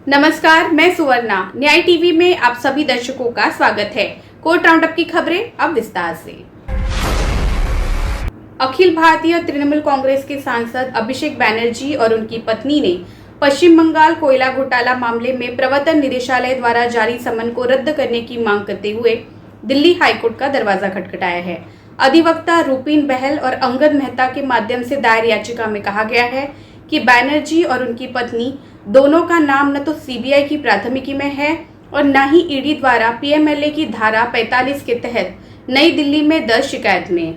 नमस्कार, मैं सुवर्णा। न्याय टीवी में आप सभी दर्शकों का स्वागत है। कोर्ट राउंडअप की खबरें अब विस्तार से। अखिल भारतीय तृणमूल कांग्रेस के सांसद अभिषेक बैनर्जी और उनकी पत्नी ने पश्चिम बंगाल कोयला घोटाला मामले में प्रवर्तन निदेशालय द्वारा जारी समन को रद्द करने की मांग करते हुए दिल्ली हाईकोर्ट का दरवाजा खटखटाया है। अधिवक्ता रूपीन बहल और अंगद मेहता के माध्यम से दायर याचिका में कहा गया है कि बैनर्जी और उनकी पत्नी दोनों का नाम न तो सीबीआई की प्राथमिकी में है और न ही ईडी द्वारा पीएमएलए की धारा 45 के तहत नई दिल्ली में दर्ज शिकायत में।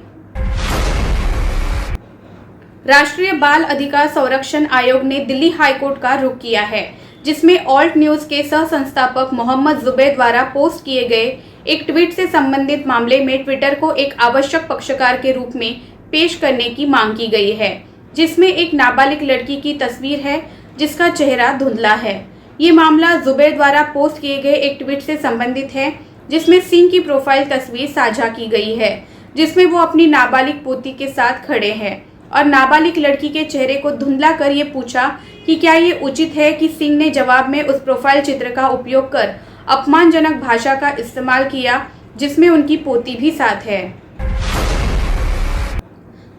राष्ट्रीय बाल अधिकार संरक्षण आयोग ने दिल्ली हाईकोर्ट का रुख किया है, जिसमें ऑल्ट न्यूज के सह संस्थापक मोहम्मद जुबैर द्वारा पोस्ट किए गए एक ट्वीट से संबंधित मामले में ट्विटर को एक आवश्यक पक्षकार के रूप में पेश करने की मांग की गई है, जिसमें एक नाबालिग लड़की की तस्वीर है जिसका चेहरा धुंधला है। ये मामला जुबैर द्वारा पोस्ट किए गए एक ट्वीट से संबंधित है, जिसमें सिंह की प्रोफाइल तस्वीर साझा की गई है, जिसमें वो अपनी नाबालिग पोती के साथ खड़े हैं और नाबालिग लड़की के चेहरे को धुंधला कर ये पूछा कि क्या ये उचित है कि सिंह ने जवाब में उस प्रोफाइल चित्र का उपयोग कर अपमानजनक भाषा का इस्तेमाल किया, जिसमें उनकी पोती भी साथ है।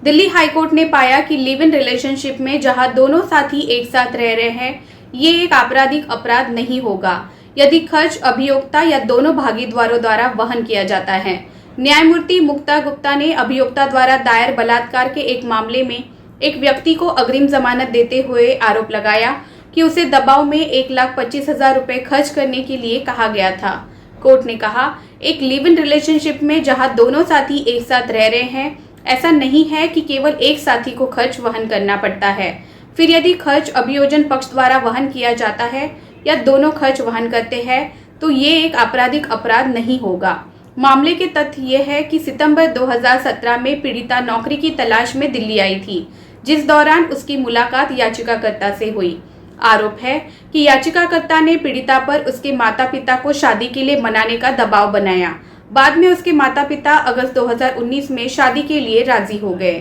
दिल्ली हाईकोर्ट ने पाया कि लिव इन रिलेशनशिप में जहां दोनों साथी एक साथ रह रहे हैं, ये एक आपराधिक अपराध नहीं होगा यदि खर्च अभियोक्ता या दोनों भागीदारों द्वारा वहन किया जाता है। न्यायमूर्ति मुक्ता गुप्ता ने अभियोक्ता द्वारा दायर बलात्कार के एक मामले में एक व्यक्ति को अग्रिम जमानत देते हुए आरोप लगाया कि उसे दबाव में 1,25,000 रुपए खर्च करने के लिए कहा गया था। कोर्ट ने कहा, एक लिव इन रिलेशनशिप में जहां दोनों साथी एक साथ रह रहे हैं, ऐसा नहीं है कि केवल एक साथी को खर्च वहन करना पड़ता है। फिर यदि खर्च अभियोजन पक्ष द्वारा वहन किया जाता है या दोनों खर्च वहन करते हैं तो ये एक आपराधिक अपराध नहीं होगा। मामले के तथ्य ये है कि सितंबर 2017 में पीड़िता नौकरी की तलाश में दिल्ली आई थी, जिस दौरान उसकी मुलाकात याचिकाकर्ता से हुई। आरोप है कि याचिकाकर्ता ने पीड़िता पर उसके माता पिता को शादी के लिए मनाने का दबाव बनाया। बाद में उसके माता पिता अगस्त 2019 में शादी के लिए राजी हो गए।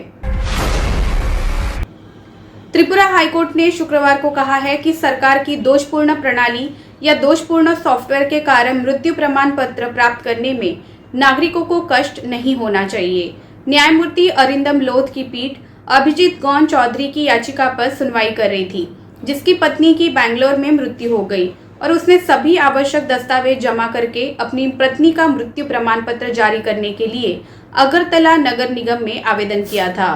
त्रिपुरा हाईकोर्ट ने शुक्रवार को कहा है कि सरकार की दोषपूर्ण प्रणाली या दोषपूर्ण सॉफ्टवेयर के कारण मृत्यु प्रमाण पत्र प्राप्त करने में नागरिकों को कष्ट नहीं होना चाहिए। न्यायमूर्ति अरिंदम लोध की पीठ अभिजीत गौन चौधरी की याचिका पर सुनवाई कर रही थी, जिसकी पत्नी की बैंगलोर में मृत्यु हो गई और उसने सभी आवश्यक दस्तावेज जमा करके अपनी पत्नी का मृत्यु प्रमाण पत्र जारी करने के लिए अगरतला नगर निगम में आवेदन किया था।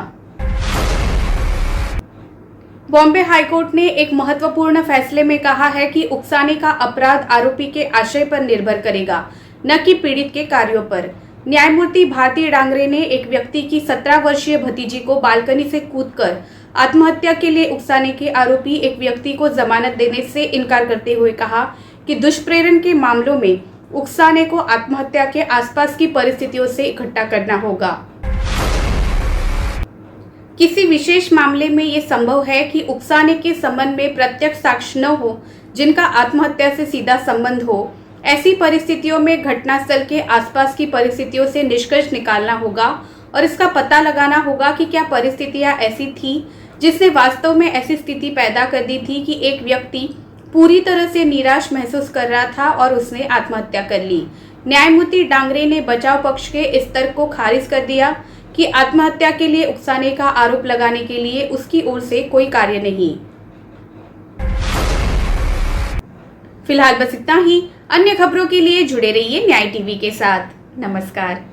बॉम्बे हाईकोर्ट ने एक महत्वपूर्ण फैसले में कहा है कि उकसाने का अपराध आरोपी के आशय पर निर्भर करेगा, न कि पीड़ित के कार्यों पर। न्यायमूर्ति भारती डांगरे ने एक व्यक्ति की 17 वर्षीय भतीजी को बालकनी से कूदकर आत्महत्या के लिए उकसाने के आरोपी एक व्यक्ति को जमानत देने से इनकार करते हुए कहा कि दुष्प्रेरण के मामलों में उकसाने को आत्महत्या के आसपास की परिस्थितियों से इकट्ठा करना होगा। किसी विशेष मामले में ये संभव है कि उकसाने के संबंध में प्रत्यक्ष साक्ष्य न हो जिनका आत्महत्या से सीधा संबंध हो। ऐसी परिस्थितियों में घटनास्थल के आसपास की परिस्थितियों से निष्कर्ष निकालना होगा और इसका पता लगाना होगा कि क्या परिस्थितियां ऐसी थी जिसने वास्तव में ऐसी स्थिति पैदा कर दी थी कि एक व्यक्ति पूरी तरह से निराश महसूस कर रहा था और उसने आत्महत्या कर ली। न्यायमूर्ति डांगरे ने बचाव पक्ष के इस तर्क को खारिज कर दिया कि आत्महत्या के लिए उकसाने का आरोप लगाने के लिए उसकी ओर से कोई कार्य नहीं। फिलहाल बस इतना ही। अन्य खबरों के लिए जुड़े रहिए न्याय टीवी के साथ। नमस्कार।